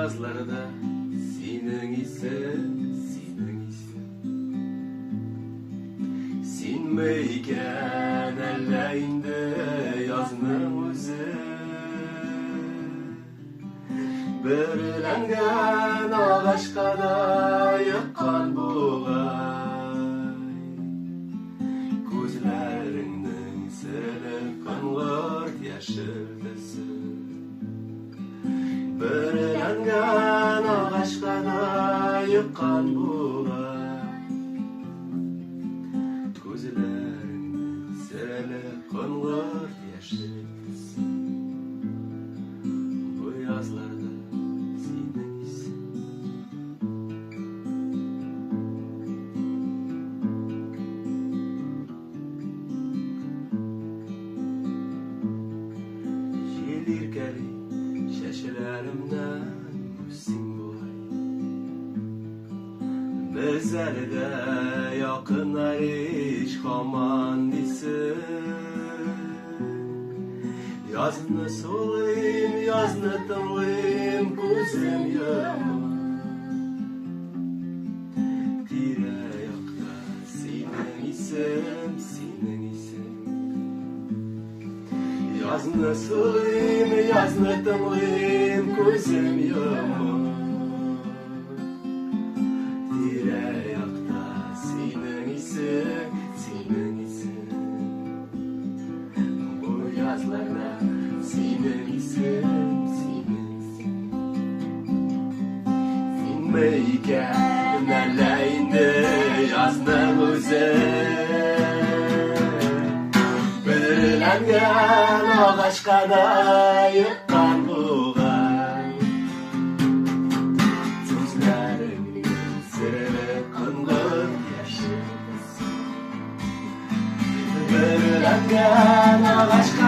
yazlarda senin ise sinmeyken ellerinde yazının özü birilengen ağaçka da yıkkan buğay gözlerinin seni kangırt yaşıldısı birilengen ağaçka da yıkkan buğay gözlerinin seni kangırt yaşıldısı bu yazlarda Yelirkeli şaşılarımdan musim boy Mezarda yakınlar iş haman disi Yazını solayım, yazını tımlayım gözüm yaman Tire yakta senin isim Yazını solayım, yazını tımlayım gözüm yaman Tire yakta senin isim Bu yazlarda senin isim Sinmeyken ellerinde yazdım özel Birilengen ağaçka da yıkkan buğay Sözlerin seni kıngır yaşız Birilengen ağaçka